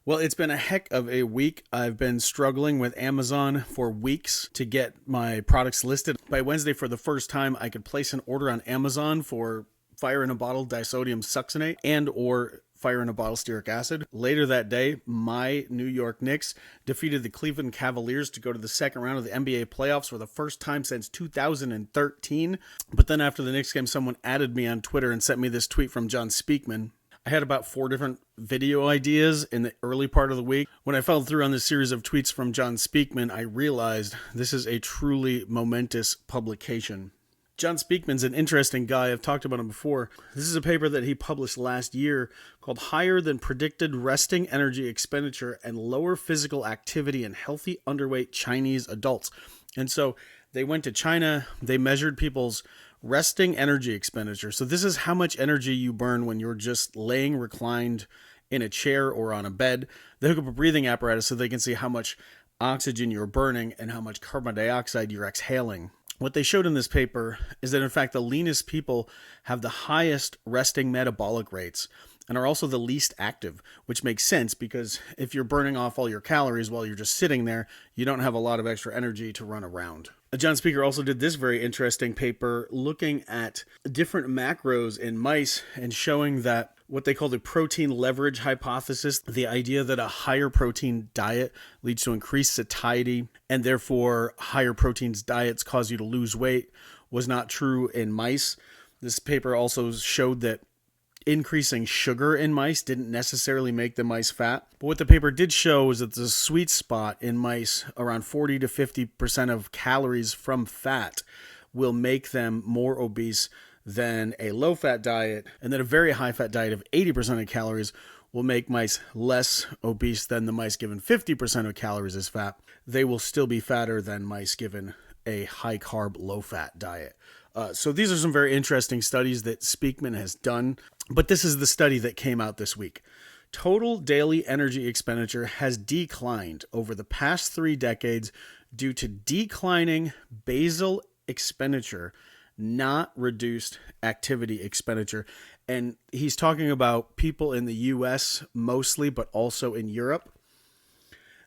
Well, it's been a heck of a week. I've been struggling with Amazon for weeks to get my products listed. By Wednesday, for the first time, I could place an order on Amazon for fire in a bottle Disodium Succinate and or fire in a bottle stearic acid. Later that day, my New York Knicks defeated the Cleveland Cavaliers to go to the second round of the NBA playoffs for the first time since 2013. But then after the Knicks game, someone added me on Twitter and sent me this tweet from John Speakman. I had about 4 different video ideas in the early part of the week. When I fell through on this series of tweets from John Speakman, I realized this is a truly momentous publication. John Speakman's an interesting guy. I've talked about him before. This is a paper that he published last year called Higher Than Predicted Resting Energy Expenditure and Lower Physical Activity in Healthy Underweight Chinese Adults. And so they went to China, they measured people's resting energy expenditure. So this is how much energy you burn when you're just laying reclined in a chair or on a bed. They hook up a breathing apparatus so they can see how much oxygen you're burning and how much carbon dioxide you're exhaling. What they showed in this paper is that, in fact, the leanest people have the highest resting metabolic rates and are also the least active, which makes sense because if you're burning off all your calories while you're just sitting there, you don't have a lot of extra energy to run around. John Speaker also did this very interesting paper looking at different macros in mice and showing that what they call the protein leverage hypothesis, the idea that a higher protein diet leads to increased satiety and therefore higher proteins diets cause you to lose weight, was not true in mice. This paper also showed that increasing sugar in mice didn't necessarily make the mice fat. But what the paper did show is that the sweet spot in mice, around 40 to 50% of calories from fat, will make them more obese than a low-fat diet, and that a very high-fat diet of 80% of calories will make mice less obese than the mice given 50% of calories as fat. They will still be fatter than mice given a high-carb, low-fat diet. So these are some very interesting studies that Speakman has done, but this is the study that came out this week. Total daily energy expenditure has declined over the past 3 decades due to declining basal expenditure, not reduced activity expenditure. And he's talking about people in the US mostly, but also in Europe.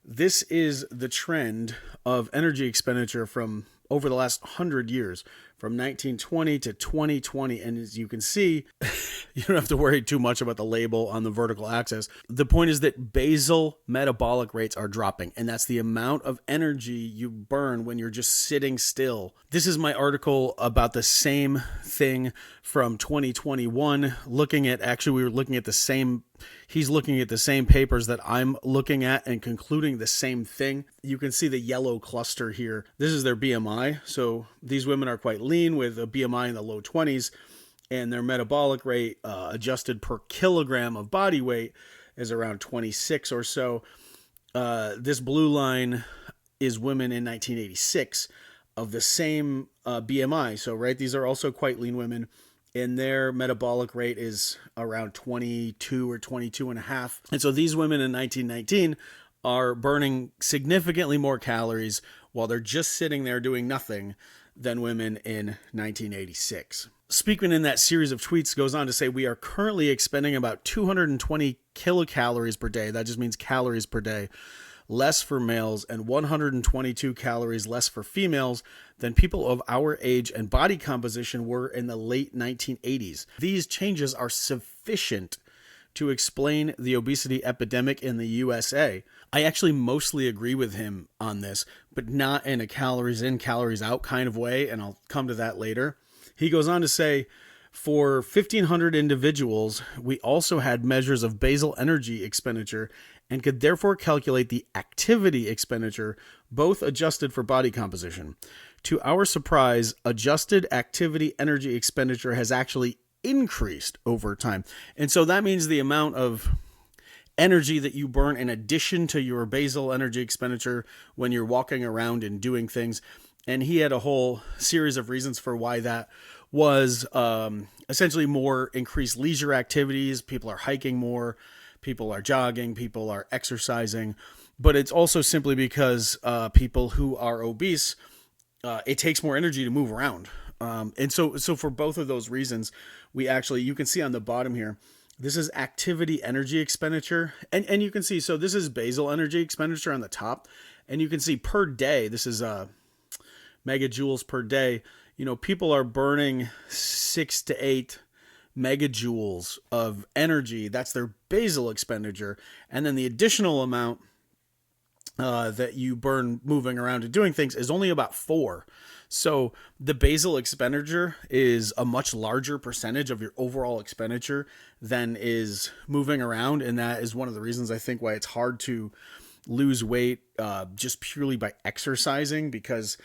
This is the trend of energy expenditure from over the last 100 years, from 1920 to 2020. And as you can see, you don't have to worry too much about the label on the vertical axis. The point is that basal metabolic rates are dropping, and that's the amount of energy you burn when you're just sitting still. This is my article about the same thing from 2021, we were looking at the same, he's looking at the same papers that I'm looking at and concluding the same thing. You can see the yellow cluster here. This is their BMI. So these women are quite lean with a BMI in the low 20s, and their metabolic rate adjusted per kilogram of body weight is around 26 or so. This blue line is women in 1986 of the same BMI. So, right, these are also quite lean women, and their metabolic rate is around 22 or 22 and a half. And so these women in 1919 are burning significantly more calories while they're just sitting there doing nothing than women in 1986. Speakman in that series of tweets goes on to say, we are currently expending about 220 kilocalories per day. That just means calories per day, less for males, and 122 calories less for females than people of our age and body composition were in the late 1980s. These changes are sufficient to explain the obesity epidemic in the USA. I actually mostly agree with him on this, but not in a calories in, calories out kind of way, and I'll come to that later. He goes on to say, for 1,500 individuals, we also had measures of basal energy expenditure and could therefore calculate the activity expenditure, both adjusted for body composition. To our surprise, adjusted activity energy expenditure has actually increased over time. And so that means the amount of energy that you burn in addition to your basal energy expenditure when you're walking around and doing things. And he had a whole series of reasons for why that was. Essentially more increased leisure activities. People are hiking more. People are jogging. People are exercising. But it's also simply because people who are obese, it takes more energy to move around. And so for both of those reasons, we actually, you can see on the bottom here, This is activity energy expenditure. And you can see, so this is basal energy expenditure on the top. And you can see per day, this is megajoules per day. People are burning 6 to 8 megajoules of energy. That's their basal expenditure. And then the additional amount that you burn moving around and doing things is only about 4. So the basal expenditure is a much larger percentage of your overall expenditure than is moving around. And that is one of the reasons I think why it's hard to lose weight just purely by exercising, because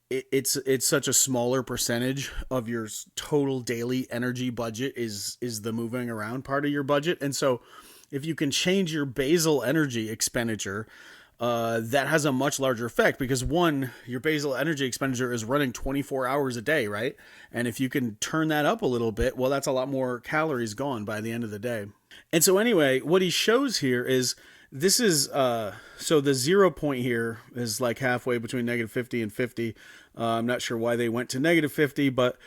it's such a smaller percentage of your total daily energy budget is the moving around part of your budget. And so if you can change your basal energy expenditure, that has a much larger effect, because one, your basal energy expenditure is running 24 hours a day, right? And if you can turn that up a little bit, well, that's a lot more calories gone by the end of the day. And so anyway, what he shows here is, this is, so the 0 point here is like halfway between -50 and 50. I'm not sure why they went to -50, but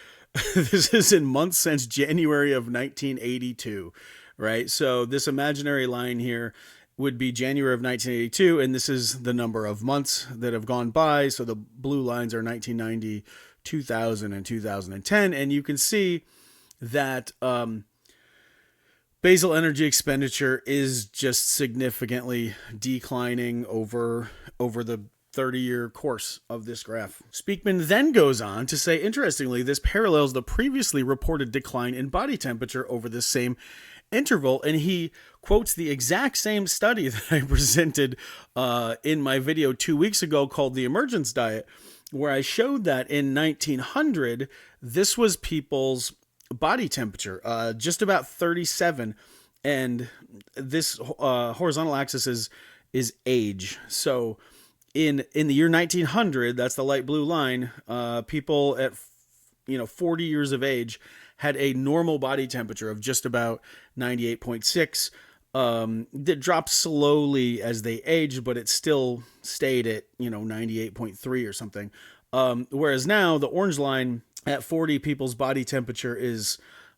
this is in months since January of 1982, right? So this imaginary line here would be January of 1982, and this is the number of months that have gone by. So the blue lines are 1990, 2000, and 2010, and you can see that basal energy expenditure is just significantly declining over the 30-year course of this graph. Speakman then goes on to say, interestingly, this parallels the previously reported decline in body temperature over the same interval, and he quotes the exact same study that I presented in my video 2 weeks ago called The Emergence Diet, where I showed that in 1900, this was people's body temperature, just about 37, and this horizontal axis is age. So in the year 1900, that's the light blue line, people at 40 years of age had a normal body temperature of just about 98.6. That dropped slowly as they aged, but it still stayed at 98.3 or something. Whereas now the orange line at 40, people's body temperature is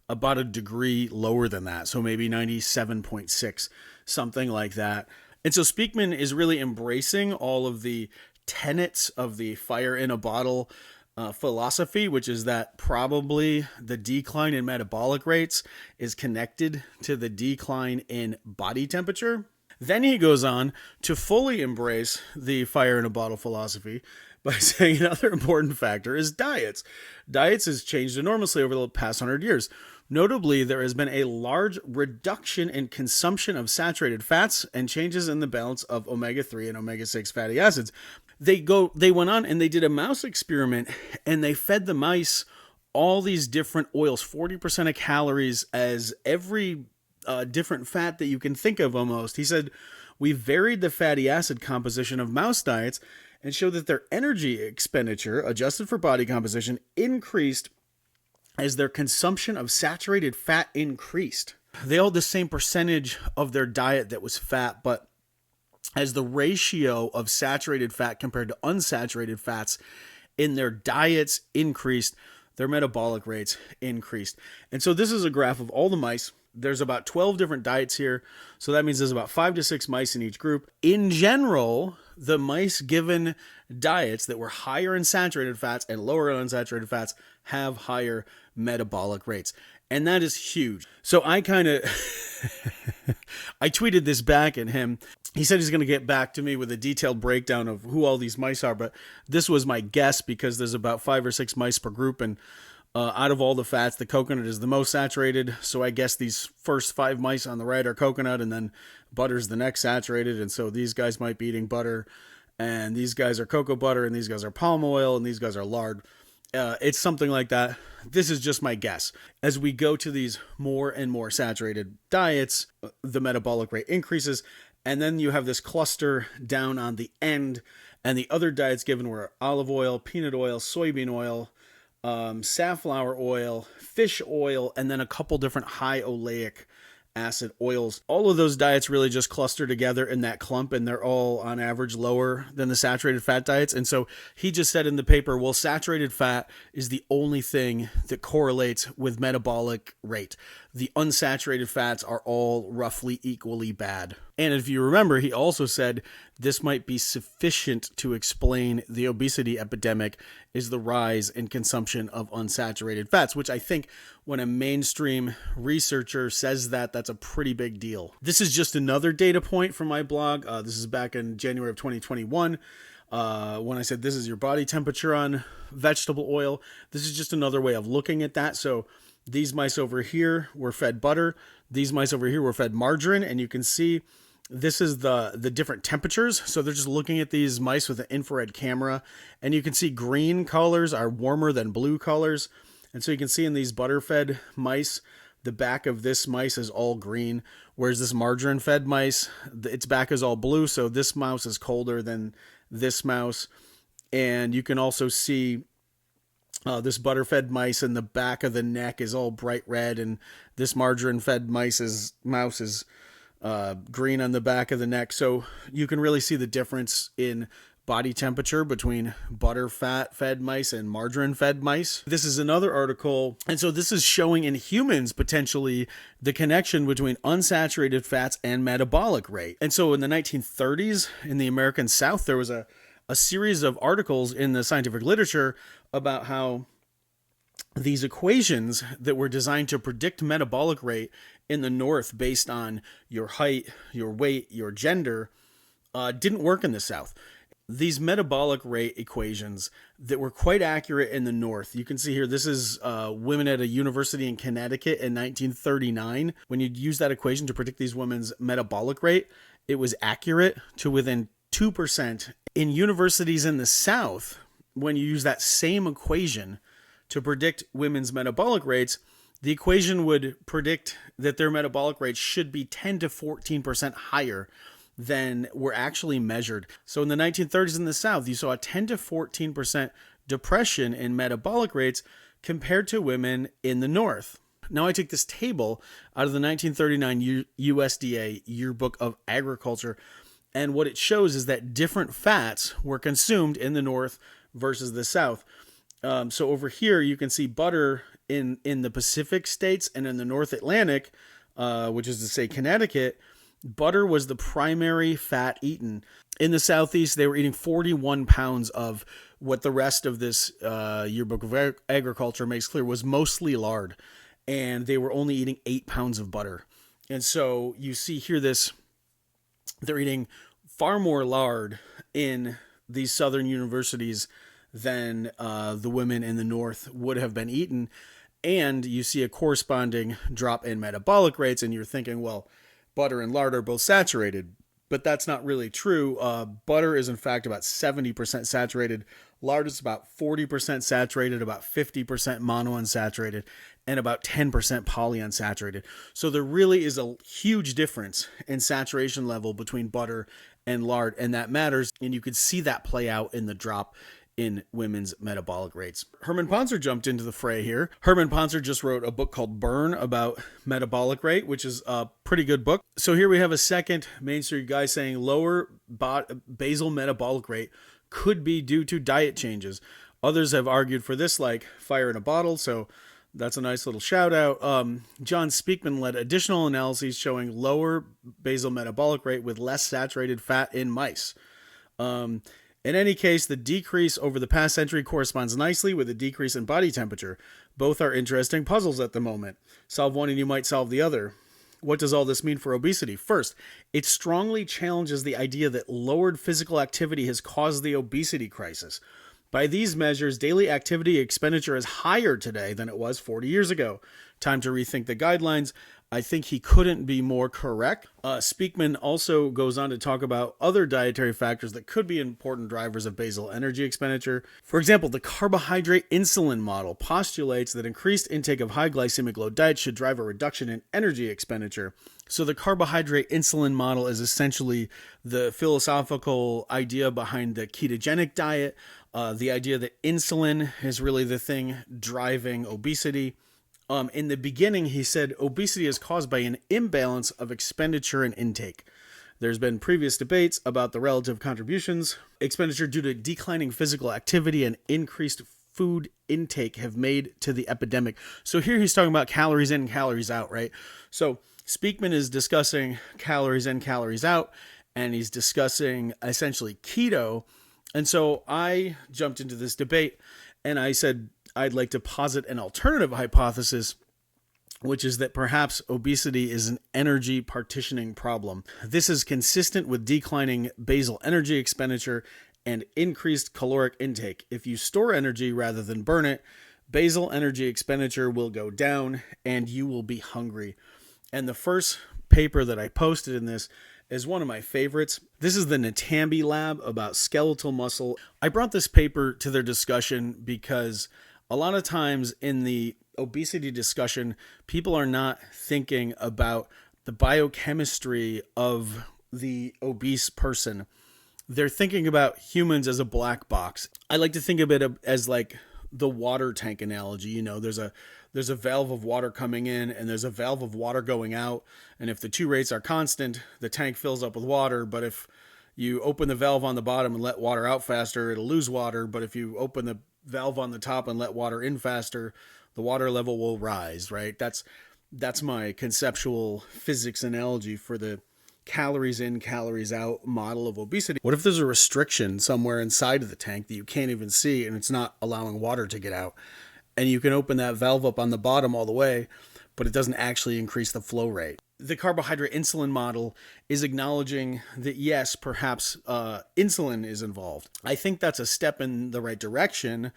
about a degree lower than that. So maybe 97.6, something like that. And so Speakman is really embracing all of the tenets of the fire in a bottle philosophy, which is that probably the decline in metabolic rates is connected to the decline in body temperature. Then he goes on to fully embrace the fire in a bottle philosophy by saying another important factor is diets. Diets has changed enormously over the past 100 years. Notably, there has been a large reduction in consumption of saturated fats and changes in the balance of omega-3 and omega-6 fatty acids. They went on and they did a mouse experiment, and they fed the mice all these different oils, 40% of calories as every different fat that you can think of almost. He said, we varied the fatty acid composition of mouse diets and showed that their energy expenditure, adjusted for body composition, increased as their consumption of saturated fat increased. They all had the same percentage of their diet that was fat, but as the ratio of saturated fat compared to unsaturated fats in their diets increased, their metabolic rates increased. And so this is a graph of all the mice. There's about 12 different diets here. So that means there's about 5 to 6 mice in each group. In general, the mice given diets that were higher in saturated fats and lower in unsaturated fats have higher metabolic rates. And that is huge. So I I tweeted this back at him. He said he's going to get back to me with a detailed breakdown of who all these mice are, but this was my guess because there's about 5 or 6 mice per group, and out of all the fats, the coconut is the most saturated. So I guess these first 5 mice on the right are coconut, and then butter's the next saturated. And so these guys might be eating butter, and these guys are cocoa butter, and these guys are palm oil, and these guys are lard. It's something like that. This is just my guess. As we go to these more and more saturated diets, the metabolic rate increases, and then you have this cluster down on the end, and the other diets given were olive oil, peanut oil, soybean oil, safflower oil, fish oil, and then a couple different high oleic acid oils. All of those diets really just cluster together in that clump, and they're all on average lower than the saturated fat diets. And so he just said in the paper, well, saturated fat is the only thing that correlates with metabolic rate. The unsaturated fats are all roughly equally bad. And if you remember, he also said this might be sufficient to explain the obesity epidemic is the rise in consumption of unsaturated fats, which I think when a mainstream researcher says that, that's a pretty big deal. This is just another data point from my blog. This is back in January of 2021. When I said this is your body temperature on vegetable oil, this is just another way of looking at that. So these mice over here were fed butter. These mice over here were fed margarine. And you can see this is the different temperatures. So they're just looking at these mice with an infrared camera. And you can see green colors are warmer than blue colors. And so you can see in these butter-fed mice, the back of this mice is all green, whereas this margarine-fed mice, its back is all blue. So this mouse is colder than this mouse. And you can also see this butter-fed mice in the back of the neck is all bright red, and this margarine-fed mouse is green on the back of the neck. So you can really see the difference in body temperature between butter fat-fed mice and margarine-fed mice. This is another article, and so this is showing in humans potentially the connection between unsaturated fats and metabolic rate. And so in the 1930s in the American South, there was a series of articles in the scientific literature about how these equations that were designed to predict metabolic rate in the North based on your height, your weight, your gender, didn't work in the South. These metabolic rate equations that were quite accurate in the North. You can see here, this is women at a university in Connecticut in 1939. When you use that equation to predict these women's metabolic rate, it was accurate to within 2%. In universities in the South, when you use that same equation to predict women's metabolic rates, the equation would predict that their metabolic rates should be 10 to 14% higher than were actually measured. So in the 1930s in the South, you saw a 10 to 14% depression in metabolic rates compared to women in the North. Now I take this table out of the 1939 USDA Yearbook of Agriculture, and what it shows is that different fats were consumed in the North versus the South. So over here, you can see butter in the Pacific states and in the North Atlantic, which is to say Connecticut, butter was the primary fat eaten. In the Southeast, they were eating 41 pounds of what the rest of this Yearbook of Agriculture makes clear was mostly lard. And they were only eating 8 pounds of butter. And so you see here they're eating far more lard in these southern universities than the women in the North would have been eaten. And you see a corresponding drop in metabolic rates, and you're thinking, well, butter and lard are both saturated. But that's not really true. Butter is in fact about 70% saturated. Lard is about 40% saturated, about 50% monounsaturated, and about 10% polyunsaturated. So there really is a huge difference in saturation level between butter and lard, and that matters. And you could see that play out in the drop in women's metabolic rates. Herman Ponzer jumped into the fray here. Herman Ponzer just wrote a book called Burn about metabolic rate, which is a pretty good book. So here we have a second mainstream guy saying lower basal metabolic rate could be due to diet changes. Others have argued for this, like Fire in a Bottle, so that's a nice little shout out. John Speakman led additional analyses showing lower basal metabolic rate with less saturated fat in mice. In any case, the decrease over the past century corresponds nicely with the decrease in body temperature. Both are interesting puzzles at the moment. Solve one and you might solve the other. What does all this mean for obesity? First, it strongly challenges the idea that lowered physical activity has caused the obesity crisis. By these measures, daily activity expenditure is higher today than it was 40 years ago. Time to rethink the guidelines. I think he couldn't be more correct. Speakman also goes on to talk about other dietary factors that could be important drivers of basal energy expenditure. For example, the carbohydrate insulin model postulates that increased intake of high glycemic load diets should drive a reduction in energy expenditure. So the carbohydrate insulin model is essentially the philosophical idea behind the ketogenic diet, the idea that insulin is really the thing driving obesity. In the beginning, he said obesity is caused by an imbalance of expenditure and intake. There's been previous debates about the relative contributions. Expenditure due to declining physical activity and increased food intake have made to the epidemic. So here he's talking about calories in, calories out, right? So Speakman is discussing calories in, calories out, and he's discussing essentially keto. And so I jumped into this debate and I said I'd like to posit an alternative hypothesis, which is that perhaps obesity is an energy partitioning problem. This is consistent with declining basal energy expenditure and increased caloric intake. If you store energy rather than burn it, basal energy expenditure will go down and you will be hungry. And the first paper that I posted in this is one of my favorites. This is the Natambi lab about skeletal muscle. I brought this paper to their discussion because a lot of times in the obesity discussion, people are not thinking about the biochemistry of the obese person. They're thinking about humans as a black box. I like to think of it as like the water tank analogy. You know, there's a valve of water coming in and there's a valve of water going out. And if the two rates are constant, the tank fills up with water. But if you open the valve on the bottom and let water out faster, it'll lose water. But if you open the valve on the top and let water in faster, the water level will rise, right? That's my conceptual physics analogy for the calories in, calories out model of obesity. What if there's a restriction somewhere inside of the tank that you can't even see and it's not allowing water to get out? And you can open that valve up on the bottom all the way, but it doesn't actually increase the flow rate. The carbohydrate insulin model is acknowledging that yes, perhaps insulin is involved. I think that's a step in the right direction,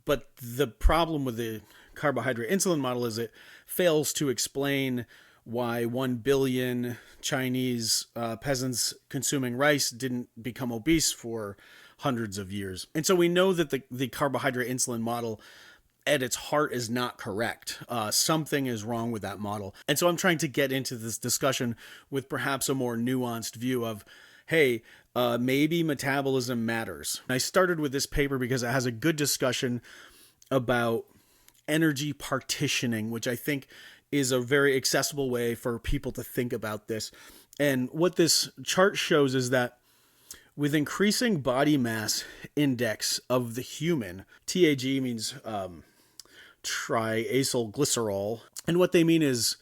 but the problem with the carbohydrate insulin model is it fails to explain why 1 billion Chinese peasants consuming rice didn't become obese for hundreds of years. And so we know that the carbohydrate insulin model at its heart is not correct. Something is wrong with that model. And so I'm trying to get into this discussion with perhaps a more nuanced view of, hey, maybe metabolism matters. I started with this paper because it has a good discussion about energy partitioning, which I think is a very accessible way for people to think about this. And what this chart shows is that with increasing body mass index of the human, TAG means triacylglycerol, and what they mean is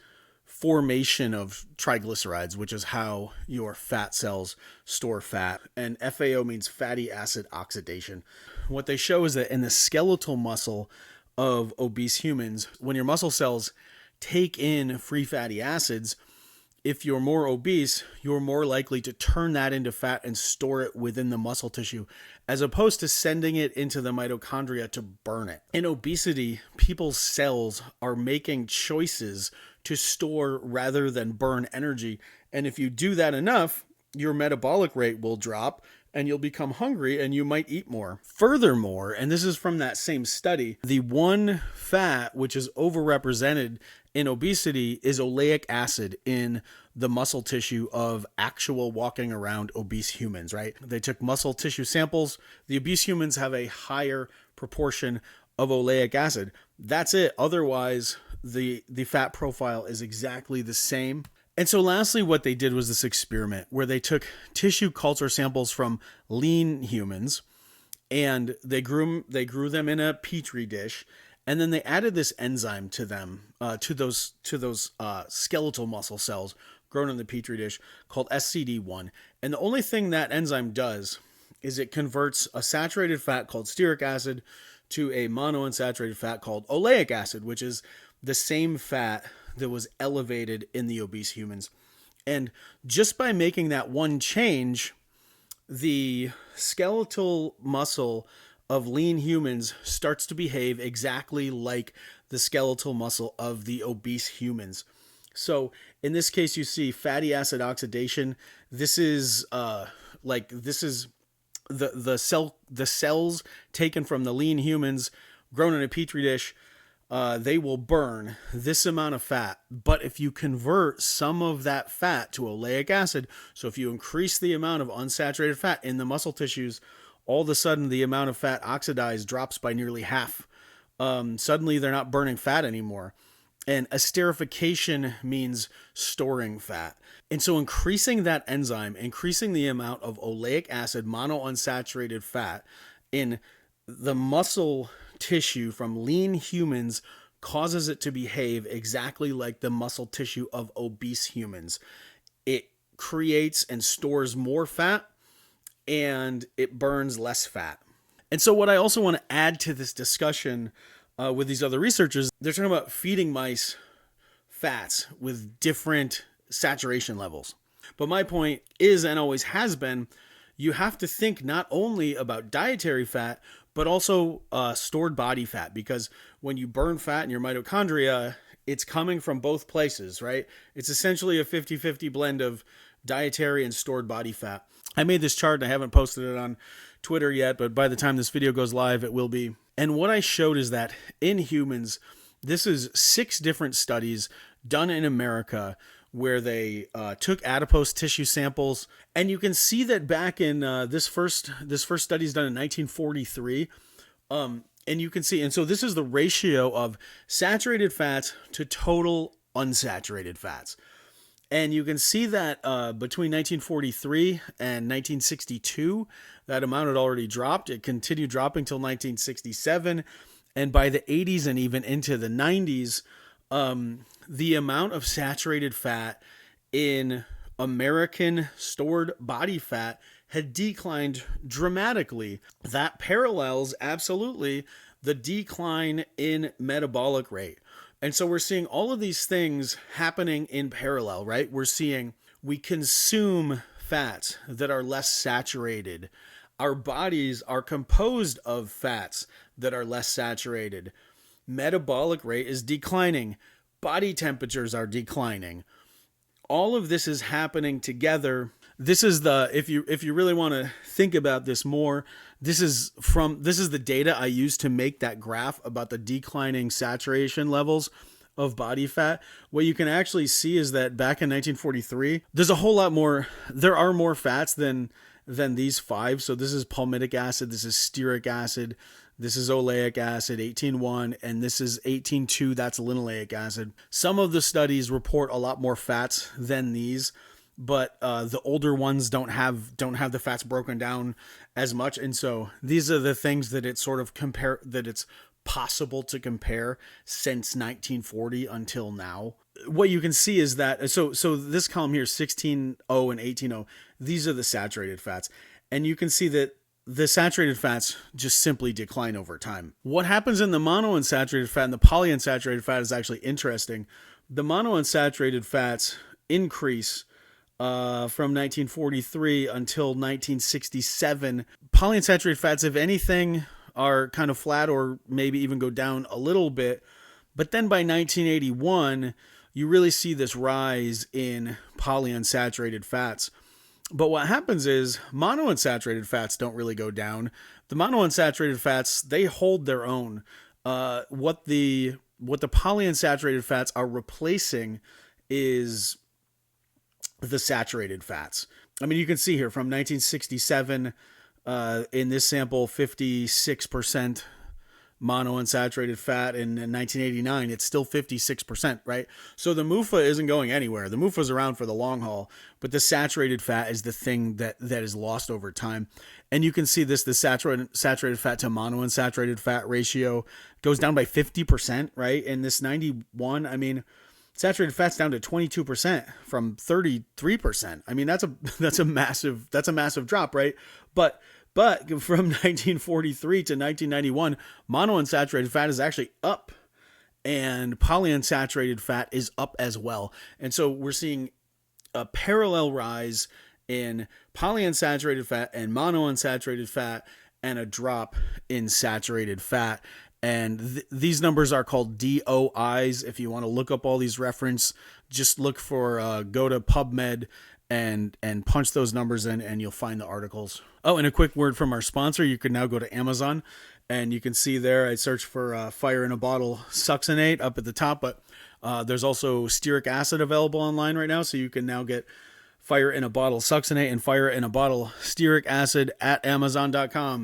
formation of triglycerides, which is how your fat cells store fat, and FAO means fatty acid oxidation. What they show is that in the skeletal muscle of obese humans, when your muscle cells take in free fatty acids, if you're more obese, you're more likely to turn that into fat and store it within the muscle tissue, as opposed to sending it into the mitochondria to burn it. In obesity, people's cells are making choices to store rather than burn energy. And if you do that enough, your metabolic rate will drop and you'll become hungry and you might eat more. Furthermore, and this is from that same study, the one fat which is overrepresented in obesity is oleic acid in the muscle tissue of actual walking around obese humans, right? They took muscle tissue samples. The obese humans have a higher proportion of oleic acid. That's it. Otherwise, the fat profile is exactly the same. And so lastly, what they did was this experiment where they took tissue culture samples from lean humans and they grew them in a petri dish. And then they added this enzyme to them, to those skeletal muscle cells grown in the petri dish called SCD1. And the only thing that enzyme does is it converts a saturated fat called stearic acid to a monounsaturated fat called oleic acid, which is the same fat that was elevated in the obese humans. And just by making that one change, the skeletal muscle of lean humans starts to behave exactly like the skeletal muscle of the obese humans. So in this case, you see fatty acid oxidation. This is the cells taken from the lean humans grown in a petri dish. They will burn this amount of fat. But if you convert some of that fat to oleic acid, so if you increase the amount of unsaturated fat in the muscle tissues, all of a sudden the amount of fat oxidized drops by nearly half. Suddenly they're not burning fat anymore. And esterification means storing fat. And so increasing that enzyme, increasing the amount of oleic acid, monounsaturated fat in the muscle tissue from lean humans causes it to behave exactly like the muscle tissue of obese humans. It creates and stores more fat, and it burns less fat. And so what I also want to add to this discussion with these other researchers, they're talking about feeding mice fats with different saturation levels. But my point is, and always has been, you have to think not only about dietary fat, but also stored body fat, because when you burn fat in your mitochondria, it's coming from both places, right? It's essentially a 50-50 blend of dietary and stored body fat. I made this chart and I haven't posted it on Twitter yet, but by the time this video goes live, it will be. And what I showed is that in humans, this is 6 different studies done in America where they took adipose tissue samples, and you can see that back in this first study is done in 1943, and you can see, and so this is the ratio of saturated fats to total unsaturated fats. And you can see that between 1943 and 1962, that amount had already dropped. It continued dropping till 1967. And by the 80s and even into the 90s, the amount of saturated fat in American stored body fat had declined dramatically. That parallels absolutely the decline in metabolic rate. And so we're seeing all of these things happening in parallel, right? We're seeing we consume fats that are less saturated. Our bodies are composed of fats that are less saturated. Metabolic rate is declining. Body temperatures are declining. All of this is happening together. This is the, if you really want to think about this more, this is the data I used to make that graph about the declining saturation levels of body fat. What you can actually see is that back in 1943, there's a whole lot more, there are more fats than these 5. So this is palmitic acid, this is stearic acid, this is oleic acid, 18.1, and this is 18.2, that's linoleic acid. Some of the studies report a lot more fats than these, but the older ones don't have the fats broken down as much. And so these are the things that it's sort of that it's possible to compare since 1940 until now. What you can see is that, so this column here, 16.0 and 18.0, these are the saturated fats. And you can see that the saturated fats just simply decline over time. What happens in the monounsaturated fat and the polyunsaturated fat is actually interesting. The monounsaturated fats increase from 1943 until 1967. Polyunsaturated fats, if anything, are kind of flat or maybe even go down a little bit. But then by 1981, you really see this rise in polyunsaturated fats. But what happens is monounsaturated fats don't really go down. The monounsaturated fats, they hold their own. What the polyunsaturated fats are replacing is the saturated fats. I mean, you can see here from 1967, in this sample, 56% monounsaturated fat. In 1989, it's still 56%, right? So the MUFA isn't going anywhere. The MUFA's around for the long haul, but the saturated fat is the thing that is lost over time. And you can see this, the saturated fat to monounsaturated fat ratio goes down by 50%, right? And this 91, I mean, saturated fat's down to 22% from 33%. I mean, that's a massive drop, right? But from 1943 to 1991, monounsaturated fat is actually up, and polyunsaturated fat is up as well. And so we're seeing a parallel rise in polyunsaturated fat and monounsaturated fat, and a drop in saturated fat. And these numbers are called DOIs. If you want to look up all these reference, just look for, go to PubMed and punch those numbers in, and you'll find the articles. Oh, and a quick word from our sponsor. You can now go to Amazon, and you can see there, I searched for Fire in a Bottle Succinate up at the top, but there's also stearic acid available online right now, so you can now get Fire in a Bottle Succinate and Fire in a Bottle Stearic Acid at Amazon.com.